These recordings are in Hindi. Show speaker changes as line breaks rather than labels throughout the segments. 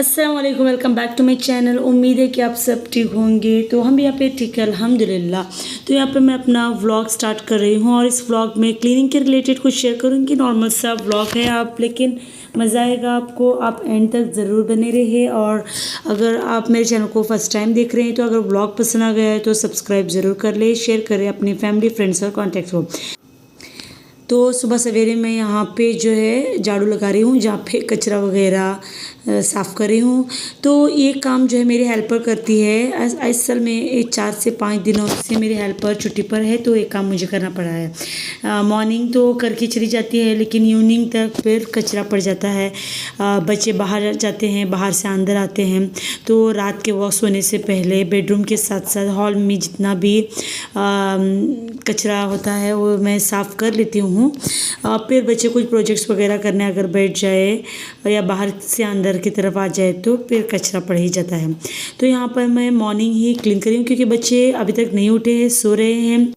अस्सलाम वालेकुम, welcome back to my channel. उम्मीद है कि आप सब ठीक होंगे। तो हम भी यहाँ पे ठीक है अल्हम्दुलिल्लाह। तो यहाँ पे मैं अपना व्लॉग स्टार्ट कर रही हूँ और इस व्लॉग में क्लीनिंग के रिलेटेड कुछ शेयर करूँगी। नॉर्मल सा व्लॉग है आप, लेकिन मज़ा आएगा आपको, आप एंड तक ज़रूर बने रहिए। और अगर आप मेरे चैनल को फर्स्ट टाइम देख रहे हैं तो अगर व्लॉग पसंद आ गया है तो सब्सक्राइब ज़रूर कर ले, शेयर करें अपनी फैमिली फ्रेंड्स और कॉन्टैक्ट को। तो सुबह सवेरे मैं यहाँ पे जो है झाड़ू लगा रही हूँ, जहाँ पे कचरा वगैरह साफ़ कर रही हूँ। तो ये काम जो है मेरी हेल्पर करती है। असल में 4 से 5 दिनों से मेरी हेल्पर छुट्टी पर है, तो ये काम मुझे करना पड़ा है। मॉर्निंग तो करके चली जाती है, लेकिन इवनिंग तक फिर कचरा पड़ जाता है। बच्चे बाहर जाते हैं, बाहर से अंदर आते हैं, तो रात के वक्त सोने से पहले बेडरूम के साथ साथ हॉल में जितना भी कचरा होता है वो मैं साफ़ कर लेती हूँ। फिर बच्चे कुछ प्रोजेक्ट्स वगैरह करने अगर बैठ जाए या बाहर से अंदर की तरफ आ जाए तो फिर कचरा पड़ ही जाता है। तो यहाँ पर मैं मॉर्निंग ही क्लीन करी हूँ, क्योंकि बच्चे अभी तक नहीं उठे हैं, सो रहे हैं।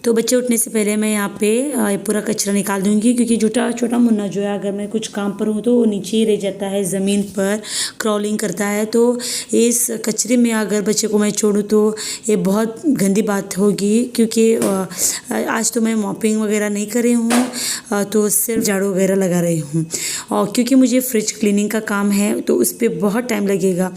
तो बच्चे उठने से पहले मैं यहाँ पे पूरा कचरा निकाल दूँगी, क्योंकि छोटा मुन्ना जो है अगर मैं कुछ काम पर हूँ तो वो नीचे ही रह जाता है, ज़मीन पर क्रॉलिंग करता है। तो इस कचरे में अगर बच्चे को मैं छोड़ूँ तो ये बहुत गंदी बात होगी, क्योंकि आज तो मैं मॉपिंग वगैरह नहीं कर रही हूँ, तो सिर्फ झाड़ू वगैरह लगा रही हूँ। और क्योंकि मुझे फ्रिज क्लीनिंग का काम है तो उस पर बहुत टाइम लगेगा।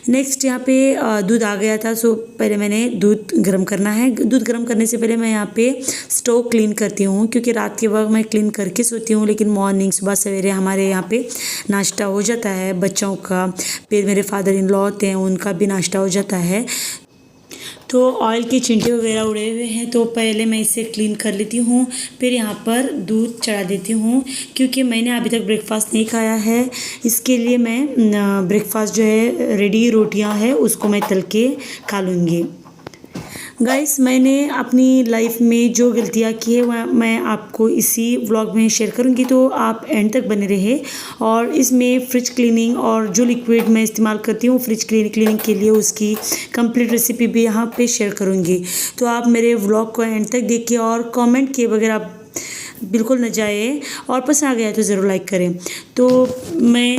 नेक्स्ट यहाँ पे दूध आ गया था, सो पहले मैंने दूध गर्म करना है। दूध गर्म करने से पहले मैं यहाँ पे स्टोव क्लीन करती हूँ, क्योंकि रात के वक्त मैं क्लीन करके सोती हूँ, लेकिन मॉर्निंग सुबह सवेरे हमारे यहाँ पे नाश्ता हो जाता है बच्चों का। फिर मेरे फादर इन लॉ होते हैं, उनका भी नाश्ता हो जाता है। तो ऑयल के चिंटे वगैरह उड़े हुए हैं, तो पहले मैं इसे क्लीन कर लेती हूँ। फिर यहाँ पर दूध चढ़ा देती हूँ, क्योंकि मैंने अभी तक ब्रेकफास्ट नहीं खाया है। इसके लिए मैं ब्रेकफास्ट जो है रेडी रोटियाँ हैं उसको मैं तल के खा लूँगी। गाइस, मैंने अपनी लाइफ में जो गलतियाँ की है वह मैं आपको इसी व्लॉग में शेयर करूँगी, तो आप एंड तक बने रहे। और इसमें फ्रिज क्लीनिंग और जो लिक्विड मैं इस्तेमाल करती हूँ फ्रिज क्लीनिंग के लिए, उसकी कंप्लीट रेसिपी भी यहाँ पे शेयर करूँगी। तो आप मेरे व्लॉग को एंड तक देखिए और कमेंट किए बगैर आप बिल्कुल न जाए, और पसंद आ गया है तो ज़रूर लाइक करें। तो मैं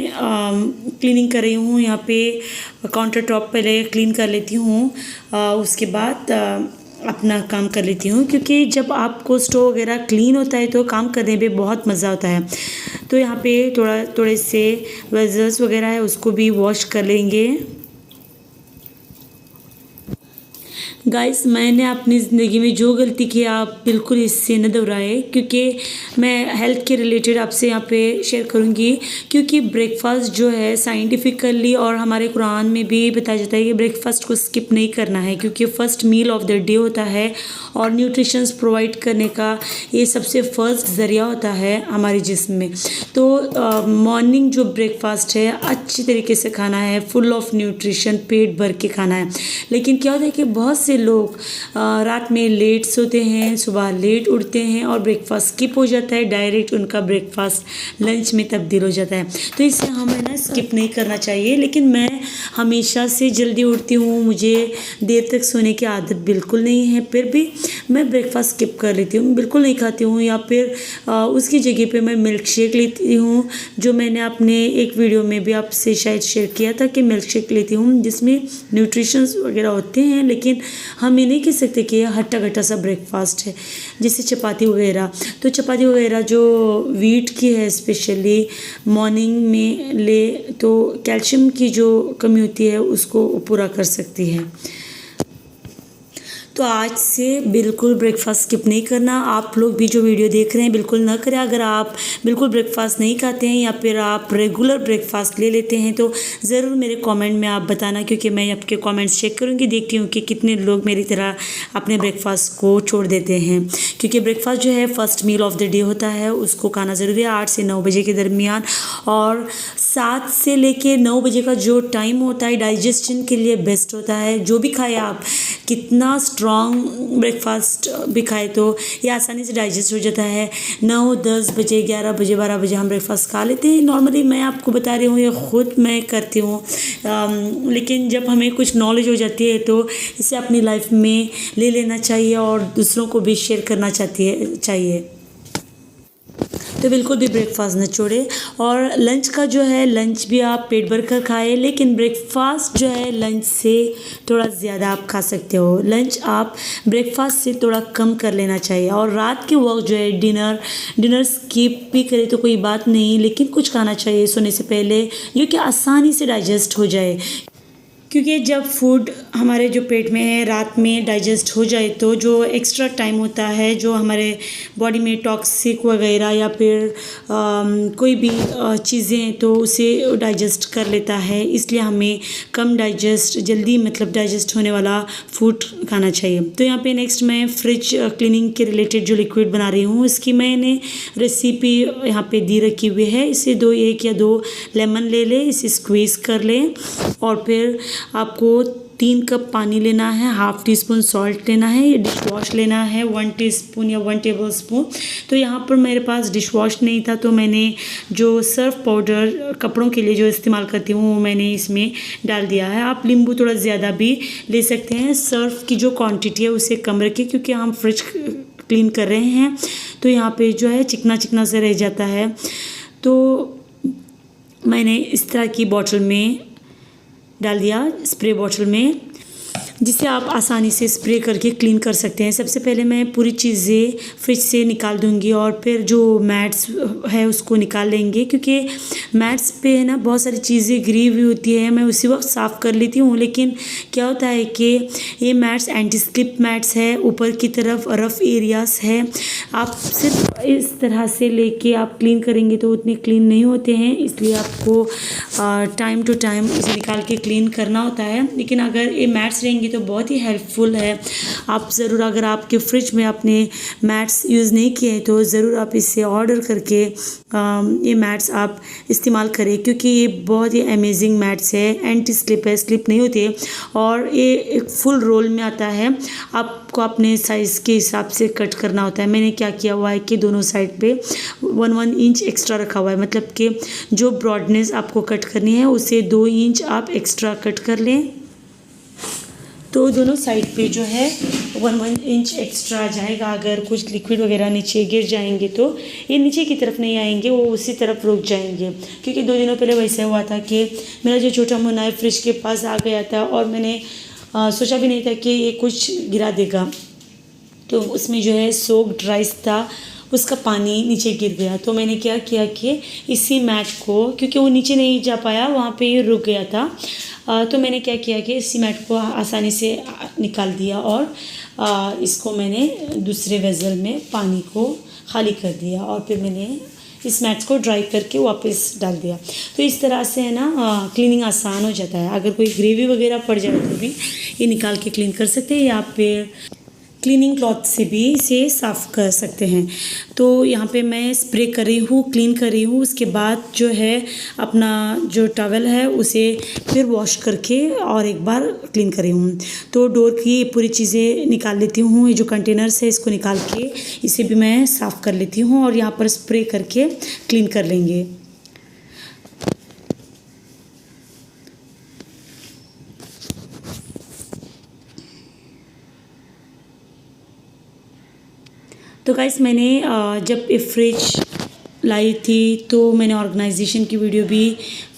क्लीनिंग कर रही हूँ यहाँ पे। काउंटर टॉप पहले क्लीन कर लेती हूँ, उसके बाद अपना काम कर लेती हूँ, क्योंकि जब आपको स्टोव वगैरह क्लीन होता है तो काम करने में बहुत मज़ा आता है। तो यहाँ पे थोड़े से वेजल्स वगैरह है उसको भी वॉश कर लेंगे। गाइस, मैंने अपनी ज़िंदगी में जो गलती की आप बिल्कुल इससे न दोहराए, क्योंकि मैं हेल्थ के रिलेटेड आपसे यहाँ पे शेयर करूँगी। क्योंकि ब्रेकफास्ट जो है साइंटिफिकली और हमारे कुरान में भी बताया जाता है कि ब्रेकफास्ट को स्किप नहीं करना है, क्योंकि first meal of the day होता है और न्यूट्रिशंस प्रोवाइड करने का ये सबसे फर्स्ट ज़रिया होता है हमारे जिस्म में। तो मॉर्निंग जो ब्रेकफास्ट है अच्छी तरीके से खाना है, फुल ऑफ न्यूट्रिशन, पेट भर के खाना है। लेकिन क्या होता है कि बहुत से लोग रात में लेट सोते हैं, सुबह लेट उठते हैं और ब्रेकफास्ट स्किप हो जाता है, डायरेक्ट उनका ब्रेकफास्ट लंच में तब्दील हो जाता है। तो इससे हमें ना स्किप नहीं करना चाहिए। लेकिन मैं हमेशा से जल्दी उठती हूँ, मुझे देर तक सोने की आदत बिल्कुल नहीं है, फिर भी मैं ब्रेकफास्ट स्किप कर लेती हूँ, बिल्कुल नहीं खाती हूँ। या फिर उसकी जगह पे मैं मिल्क शेक लेती हूँ, जो मैंने अपने एक वीडियो में भी आपसे शायद शेयर किया था कि मिल्क शेक लेती हूँ जिसमें न्यूट्रिशंस वगैरह होते हैं। लेकिन हम ये नहीं कह सकते कि यह हट्टा कट्टा सा ब्रेकफास्ट है, जैसे चपाती वगैरह। तो चपाती वगैरह जो वीट की है स्पेशली मॉर्निंग में ले तो कैल्शियम की जो कमी होती है उसको पूरा कर सकती है। तो आज से बिल्कुल ब्रेकफास्ट स्किप नहीं करना। आप लोग भी जो वीडियो देख रहे हैं बिल्कुल ना करें। अगर आप बिल्कुल ब्रेकफास्ट नहीं खाते हैं या फिर आप रेगुलर ब्रेकफास्ट ले लेते हैं तो ज़रूर मेरे कमेंट में आप बताना, क्योंकि मैं आपके कमेंट्स चेक करूँगी, देखती हूँ कि कितने लोग मेरी तरह अपने ब्रेकफास्ट को छोड़ देते हैं। क्योंकि ब्रेकफास्ट जो है first meal of the day होता है, उसको खाना ज़रूरी है 8 से 9 बजे के दरमियान। और 7 से लेके 9 बजे का जो टाइम होता है डाइजेशन के लिए बेस्ट होता है। जो भी खाए आप, कितना स्ट्रॉन्ग ब्रेकफास्ट भी खाए तो ये आसानी से डाइजेस्ट हो जाता है। 9, 10 बजे, 11 बजे, 12 बजे हम ब्रेकफास्ट खा लेते हैं। नॉर्मली मैं आपको बता रही हूँ, ये ख़ुद मैं करती हूँ। लेकिन जब हमें कुछ नॉलेज हो जाती है तो इसे अपनी लाइफ में ले लेना चाहिए और दूसरों को भी शेयर करना चाहिए। तो बिल्कुल भी ब्रेकफास्ट न छोड़े। और लंच का जो है, लंच भी आप पेट भर कर खाएँ, लेकिन ब्रेकफास्ट जो है लंच से थोड़ा ज़्यादा आप खा सकते हो। लंच आप ब्रेकफास्ट से थोड़ा कम कर लेना चाहिए। और रात के वक्त जो है डिनर स्किप भी करें तो कोई बात नहीं, लेकिन कुछ खाना चाहिए सोने से पहले, जो कि आसानी से डाइजेस्ट हो जाए। क्योंकि जब फूड हमारे जो पेट में है रात में डाइजेस्ट हो जाए तो जो एक्स्ट्रा टाइम होता है, जो हमारे बॉडी में टॉक्सिक वगैरह या फिर कोई भी चीज़ें, तो उसे डाइजेस्ट कर लेता है। इसलिए हमें कम जल्दी मतलब डाइजेस्ट होने वाला फूड खाना चाहिए। तो यहाँ पे नेक्स्ट मैं फ्रिज क्लीनिंग के रिलेटेड जो लिक्विड बना रही हूँ, इसकी मैंने रेसिपी यहाँ पे दी रखी हुई है। इसे 1 या 2 लेमन ले लें, इसे स्क्वीज़ कर लें और फिर आपको 3 कप पानी लेना है, हाफ़ टी स्पून सॉल्ट लेना है, ये डिश वॉश लेना है 1 टीस्पून या 1 टेबल स्पून। तो यहाँ पर मेरे पास डिश वॉश नहीं था, तो मैंने जो सर्फ पाउडर कपड़ों के लिए जो इस्तेमाल करती हूँ वो मैंने इसमें डाल दिया है। आप नींबू थोड़ा ज़्यादा भी ले सकते हैं। सर्फ की जो क्वांटिटी है उसे कम रखें, क्योंकि हम फ्रिज क्लीन कर रहे हैं तो यहाँ पे जो है चिकना चिकना से रह जाता है। तो मैंने इस तरह की बॉटल में डाल दिया, स्प्रे बॉटल में, जिसे आप आसानी से स्प्रे करके क्लीन कर सकते हैं। सबसे पहले मैं पूरी चीज़ें फ्रिज से निकाल दूंगी और फिर जो मैट्स है उसको निकाल लेंगे, क्योंकि मैट्स पे है ना बहुत सारी चीज़ें गिरी हुई होती है। मैं उसी वक्त साफ़ कर लेती हूँ, लेकिन क्या होता है कि ये मैट्स एंटी स्लिप मैट्स है, ऊपर की तरफ रफ़ एरियाज़ है। आप सिर्फ इस तरह से लेके आप क्लीन करेंगे तो उतने क्लीन नहीं होते हैं, इसलिए आपको टाइम टू टाइम इसे निकाल के क्लीन करना होता है। लेकिन अगर ये मैट्स रहेंगे तो बहुत ही हेल्पफुल है। आप ज़रूर, अगर आपके फ्रिज में आपने मैट्स यूज़ नहीं किए हैं तो ज़रूर आप इसे ऑर्डर करके ये मैट्स आप इस्तेमाल करें, क्योंकि ये बहुत ही अमेजिंग मैट्स है, एंटी स्लिप है, स्लिप नहीं होती है और ये एक फुल रोल में आता है। आपको अपने साइज़ के हिसाब से कट करना होता है। मैंने क्या किया हुआ है कि दोनों साइड पे 1 इंच एक्स्ट्रा रखा हुआ है, मतलब कि जो ब्रॉडनेस आपको कट करनी है उसे 2 इंच आप एक्स्ट्रा कट कर लें। तो दोनों साइड पे जो है 1 इंच एक्स्ट्रा आ जाएगा। अगर कुछ लिक्विड वगैरह नीचे गिर जाएंगे तो ये नीचे की तरफ नहीं आएंगे, वो उसी तरफ रुक जाएंगे। क्योंकि 2 दिनों पहले वैसे हुआ था कि मेरा जो छोटा मुन्ना है फ्रिज के पास आ गया था और मैंने सोचा भी नहीं था कि ये कुछ गिरा देगा। तो उसमें जो है सोक्ड राइस था, उसका पानी नीचे गिर गया। तो मैंने क्या किया कि इसी मैट को, क्योंकि वो नीचे नहीं जा पाया, वहाँ पे ये रुक गया था, तो मैंने क्या किया कि इसी मैट को आसानी से निकाल दिया और इसको मैंने दूसरे वेज़ल में पानी को खाली कर दिया और फिर मैंने इस मैट्स को ड्राई करके वापस डाल दिया। तो इस तरह से है ना क्लीनिंग आसान हो जाता है। अगर कोई ग्रेवी वगैरह पड़ जाए तो भी ये निकाल के क्लीन कर सकते हैं, या फिर क्लीनिंग क्लॉथ से भी इसे साफ़ कर सकते हैं। तो यहाँ पे मैं स्प्रे कर रही हूँ, क्लीन कर रही हूँ। उसके बाद जो है अपना जो टॉवल है उसे फिर वॉश करके और एक बार क्लीन कर रही हूँ। तो डोर की पूरी चीज़ें निकाल लेती हूँ। ये जो कंटेनर्स है इसको निकाल के इसे भी मैं साफ़ कर लेती हूँ और यहाँ पर स्प्रे करके क्लीन कर लेंगे। तो गाइस, मैंने जब ये फ्रिज लाई थी तो मैंने ऑर्गेनाइजेशन की वीडियो भी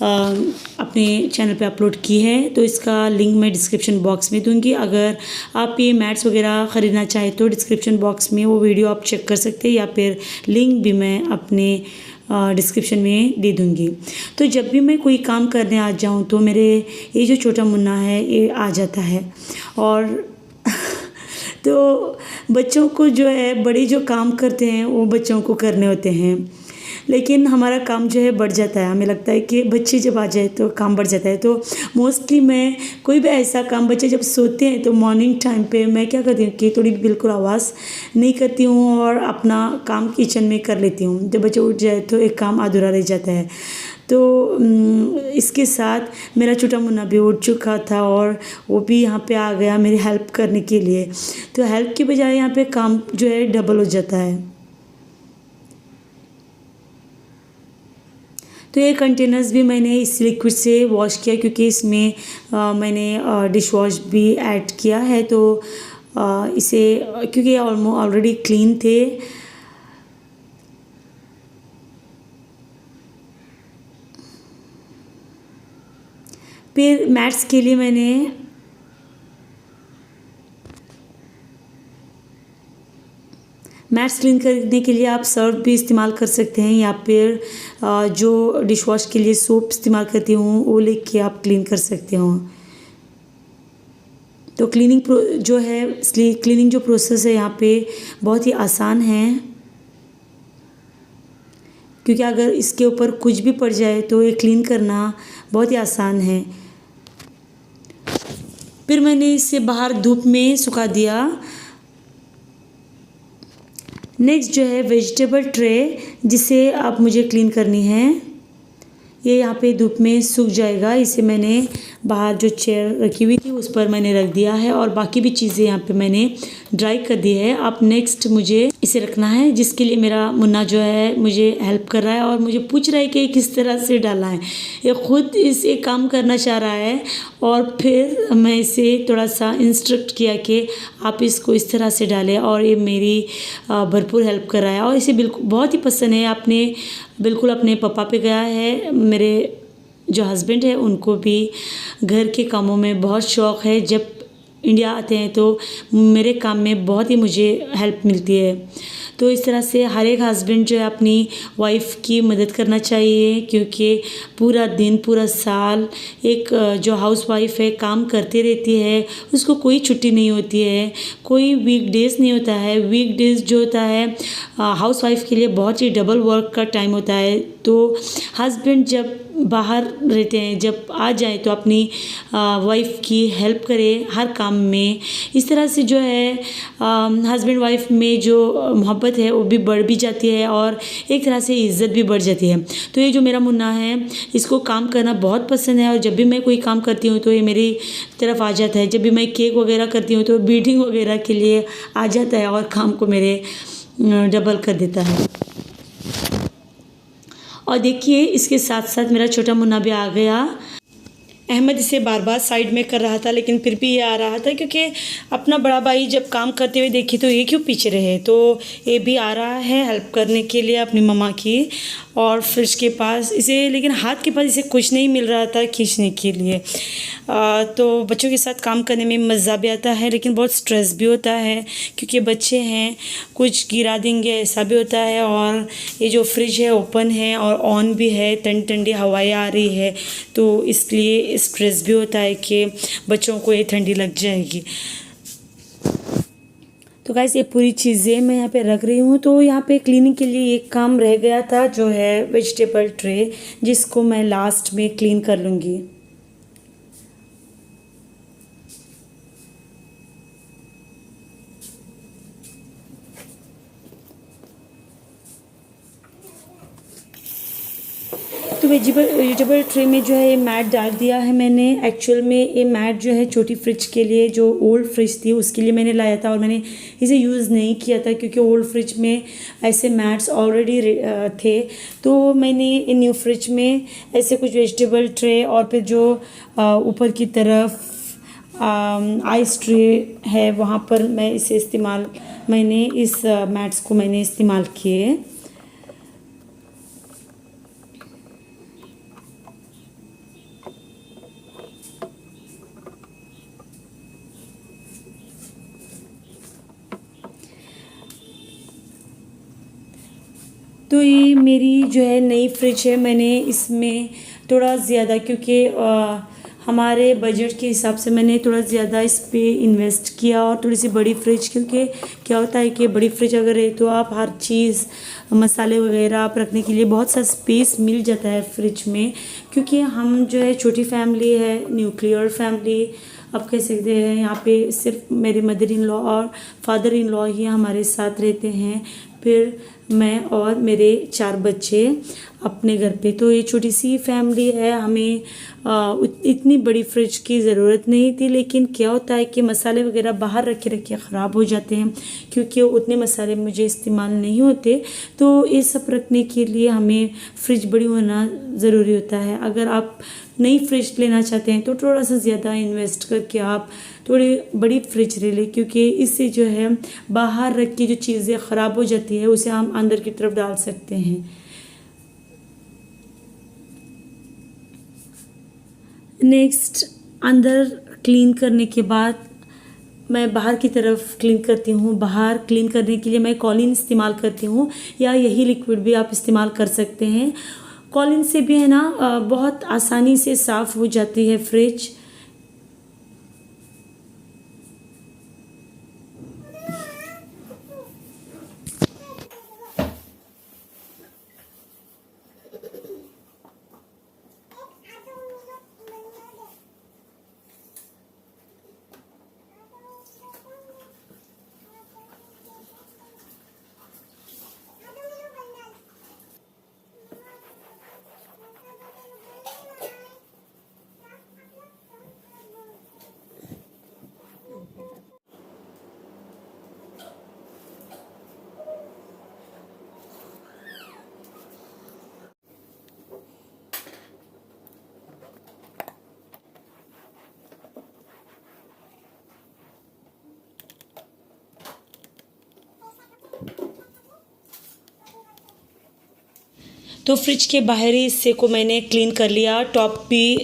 अपने चैनल पे अपलोड की है, तो इसका लिंक मैं डिस्क्रिप्शन बॉक्स में दूंगी। अगर आप ये मैट्स वगैरह ख़रीदना चाहें तो डिस्क्रिप्शन बॉक्स में वो वीडियो आप चेक कर सकते हैं, या फिर लिंक भी मैं अपने डिस्क्रिप्शन में दे दूंगी। तो जब भी मैं कोई काम करने आ जाऊँ तो मेरे ये जो छोटा मुन्ना है ये आ जाता है और तो बच्चों को जो है, बड़े जो काम करते हैं वो बच्चों को करने होते हैं, लेकिन हमारा काम जो है बढ़ जाता है। हमें लगता है कि बच्चे जब आ जाए तो काम बढ़ जाता है। तो मोस्टली मैं कोई भी ऐसा काम, बच्चे जब सोते हैं तो मॉर्निंग टाइम पे मैं क्या करती हूँ कि थोड़ी बिल्कुल आवाज़ नहीं करती हूँ और अपना काम किचन में कर लेती हूँ। जब बच्चे उठ जाए तो एक काम अधूरा रह जाता है। तो इसके साथ मेरा छोटा मुन्ना भी उठ चुका था और वो भी यहाँ पे आ गया मेरी हेल्प करने के लिए। तो हेल्प की बजाय यहाँ पे काम जो है डबल हो जाता है। तो ये कंटेनर्स भी मैंने इस लिक्विड से वॉश किया, क्योंकि इसमें मैंने डिश वॉश भी ऐड किया है। तो इसे, क्योंकि ऑलरेडी क्लीन थे, फिर मैट्स के लिए मैंने मैट्स क्लीन करने के लिए आप सर्फ भी इस्तेमाल कर सकते हैं, या फिर जो डिश वॉश के लिए सोप इस्तेमाल करती हूँ वो लेके आप क्लीन कर सकते हो। तो क्लीनिंग जो प्रोसेस है यहाँ पे बहुत ही आसान है, क्योंकि अगर इसके ऊपर कुछ भी पड़ जाए तो ये क्लीन करना बहुत ही आसान है। फिर मैंने इसे बाहर धूप में सुखा दिया। नेक्स्ट जो है वेजिटेबल ट्रे, जिसे आप मुझे क्लीन करनी है, ये यहाँ पे धूप में सूख जाएगा। इसे मैंने बाहर जो चेयर रखी हुई थी उस पर मैंने रख दिया है, और बाकी भी चीज़ें यहाँ पे मैंने ड्राई कर दी है। अब नेक्स्ट मुझे इसे रखना है, जिसके लिए मेरा मुन्ना जो है मुझे हेल्प कर रहा है और मुझे पूछ रहा है कि किस तरह से डालना है। ये खुद इसे काम करना चाह रहा है, और फिर मैं इसे थोड़ा सा इंस्ट्रक्ट किया कि आप इसको इस तरह से डालें, और ये मेरी भरपूर हेल्प कर रहा है और इसे बिल्कुल बहुत ही पसंद है। आपने बिल्कुल अपने पापा पे गया है। मेरे जो हस्बैंड है उनको भी घर के कामों में बहुत शौक़ है। जब इंडिया आते हैं तो मेरे काम में बहुत ही मुझे हेल्प मिलती है। तो इस तरह से हर एक हस्बैंड जो है अपनी वाइफ की मदद करना चाहिए, क्योंकि पूरा दिन पूरा साल एक जो हाउस वाइफ है काम करती रहती है, उसको कोई छुट्टी नहीं होती है, कोई वीकडेज़ नहीं होता है। वीकडेज़ जो होता है हाउस वाइफ के लिए बहुत ही डबल वर्क का टाइम होता है। तो हस्बैंड जब बाहर रहते हैं, जब आ जाए तो अपनी वाइफ की हेल्प करें हर काम में। इस तरह से जो है हस्बैंड वाइफ में जो मोहब्बत है वो भी बढ़ भी जाती है, और एक तरह से इज़्ज़त भी बढ़ जाती है। तो ये जो मेरा मुन्ना है, इसको काम करना बहुत पसंद है, और जब भी मैं कोई काम करती हूँ तो ये मेरी तरफ आ जाता है। जब भी मैं केक वगैरह करती हूँ तो बीटिंग वगैरह के लिए आ जाता है, और काम को मेरे डबल कर देता है। और देखिए इसके साथ साथ मेरा छोटा मुन्ना भी आ गया। अहमद इसे बार बार साइड में कर रहा था, लेकिन फिर भी ये आ रहा था, क्योंकि अपना बड़ा भाई जब काम करते हुए देखी तो ये क्यों पीछे रहे। तो ये भी आ रहा है हेल्प करने के लिए अपनी मम्मा की। और फ्रिज के पास इसे, लेकिन हाथ के पास इसे कुछ नहीं मिल रहा था खींचने के लिए। तो बच्चों के साथ काम करने में मज़ा भी आता है, लेकिन बहुत स्ट्रेस भी होता है, क्योंकि बच्चे हैं, कुछ गिरा देंगे ऐसा भी होता है। और ये जो फ्रिज है ओपन है और ऑन भी है, ठंडी ठंडी हवाएं आ रही है, तो इसलिए स्ट्रेस भी होता है कि बच्चों को ये ठंडी लग जाएगी। तो गाइस ये पूरी चीज़ें मैं यहाँ पे रख रही हूँ। तो यहाँ पे क्लीनिंग के लिए एक काम रह गया था, जो है वेजिटेबल ट्रे, जिसको मैं लास्ट में क्लीन कर लूँगी। तो वेजिटेबल ट्रे में जो है ये मैट डाल दिया है मैंने। एक्चुअल में ये मैट जो है छोटी फ्रिज के लिए, जो ओल्ड फ्रिज थी उसके लिए मैंने लाया था, और मैंने इसे यूज़ नहीं किया था, क्योंकि ओल्ड फ्रिज में ऐसे मैट्स ऑलरेडी थे। तो मैंने न्यू फ्रिज में ऐसे कुछ वेजिटेबल ट्रे, और फिर जो ऊपर की तरफ आइस ट्रे है वहाँ पर मैंने इस मैट्स को मैंने इस्तेमाल किए। तो ये मेरी जो है नई फ्रिज है, मैंने इसमें थोड़ा ज़्यादा, क्योंकि हमारे बजट के हिसाब से मैंने थोड़ा ज़्यादा इस पे इन्वेस्ट किया, और थोड़ी सी बड़ी फ्रिज, क्योंकि क्या होता है कि बड़ी फ्रिज अगर है तो आप हर चीज़ मसाले वगैरह आप रखने के लिए बहुत सा स्पेस मिल जाता है फ्रिज में। क्योंकि हम जो है छोटी फैमिली है, न्यूक्लियर फैमिली आप कह सकते हैं। यहाँ पे सिर्फ मेरे मदर इन लॉ और फादर इन लॉ ही हमारे साथ रहते हैं, फिर मैं और मेरे 4 बच्चे अपने घर पे। तो ये छोटी सी फैमिली है, हमें इतनी बड़ी फ्रिज की ज़रूरत नहीं थी। लेकिन क्या होता है कि मसाले वगैरह बाहर रखे रखे ख़राब हो जाते हैं, क्योंकि उतने मसाले मुझे इस्तेमाल नहीं होते। तो ये सब रखने के लिए हमें फ्रिज बड़ी होना ज़रूरी होता है। अगर आप नई फ्रिज लेना चाहते हैं तो थोड़ा सा ज़्यादा इन्वेस्ट करके आप थोड़ी बड़ी फ्रिज ले लें, क्योंकि इससे जो है बाहर रख के जो चीज़ें ख़राब हो जाती है उसे हम अंदर की तरफ डाल सकते हैं। नेक्स्ट अंदर क्लीन करने के बाद मैं बाहर की तरफ क्लीन करती हूँ। बाहर क्लीन करने के लिए मैं कॉलिन इस्तेमाल करती हूँ या यही लिक्विड भी आप इस्तेमाल कर सकते हैं। कॉलिन से भी है ना बहुत आसानी से साफ़ हो जाती है फ्रिज। तो फ्रिज के बाहरी हिस्से को मैंने क्लीन कर लिया। टॉप भी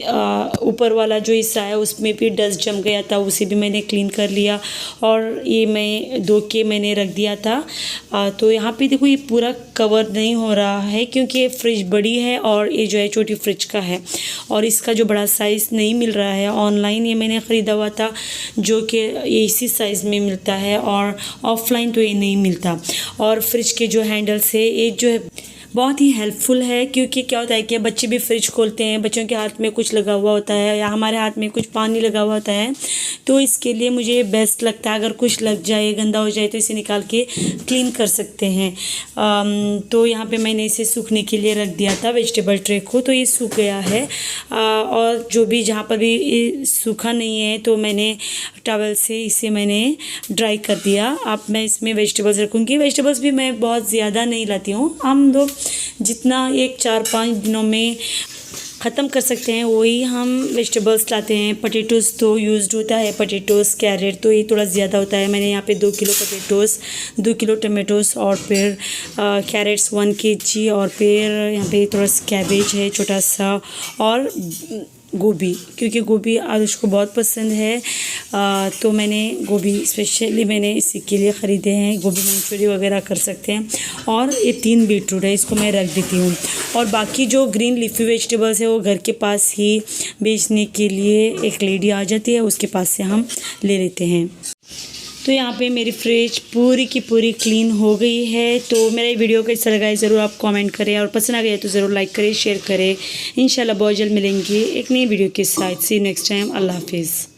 ऊपर वाला जो हिस्सा है उसमें भी डस्ट जम गया था, उसे भी मैंने क्लीन कर लिया और ये मैं धो के मैंने रख दिया था। तो यहाँ पे देखो ये पूरा कवर नहीं हो रहा है क्योंकि ये फ्रिज बड़ी है और ये जो है छोटी फ्रिज का है और इसका जो बड़ा साइज़ नहीं मिल रहा है। ऑनलाइन ये मैंने ख़रीदा हुआ था जो कि ये इसी साइज़ में मिलता है और ऑफलाइन तो ये नहीं मिलता। और फ्रिज के जो हैंडल्स है ये जो है बहुत ही हेल्पफुल है क्योंकि क्या होता है कि बच्चे भी फ्रिज खोलते हैं, बच्चों के हाथ में कुछ लगा हुआ होता है या हमारे हाथ में कुछ पानी लगा हुआ होता है, तो इसके लिए मुझे बेस्ट लगता है अगर कुछ लग जाए गंदा हो जाए तो इसे निकाल के क्लीन कर सकते हैं। तो यहाँ पे मैंने इसे सूखने के लिए रख दिया था वेजिटेबल ट्रे को, तो ये सूख गया है। और जो भी जहाँ पर भी ये सूखा नहीं है तो मैंने टॉवल से इसे मैंने ड्राई कर दिया। अब मैं इसमें वेजिटेबल्स रखूँगी। वेजिटेबल्स भी मैं बहुत ज़्यादा नहीं लाती हूँ, हम लोग जितना 1-4-5 दिनों में ख़त्म कर सकते हैं वही हम वेजिटेबल्स लाते हैं। पोटैटोज़ तो यूज़्ड होता है, पोटैटोज़ कैरेट तो ये थोड़ा ज़्यादा होता है। मैंने यहाँ पे 2 किलो पोटैटोज़, 2 किलो टमाटोज़ और फिर कैरेट्स 1 kg और फिर यहाँ पे थोड़ा सा कैबेज है छोटा सा और गोभी, क्योंकि गोभी आरुष को बहुत पसंद है। तो मैंने गोभी स्पेशली मैंने इसी के लिए ख़रीदे हैं। गोभी मंचूरी वगैरह कर सकते हैं। और ये 3 बीटरूट है, इसको मैं रख देती हूँ। और बाकी जो ग्रीन लीफी वेजिटेबल्स है वो घर के पास ही बेचने के लिए एक लेडी आ जाती है, उसके पास से हम ले लेते हैं। तो यहाँ पे मेरी फ्रिज पूरी की पूरी क्लीन हो गई है। तो मेरा ये वीडियो कैसा लगा है ज़रूर आप कमेंट करें और पसंद आ गया तो ज़रूर लाइक करें, शेयर करें। इंशाल्लाह बहुत जल्द मिलेंगे एक नई वीडियो के साथ। सी यू नेक्स्ट टाइम। अल्लाह हाफिज़।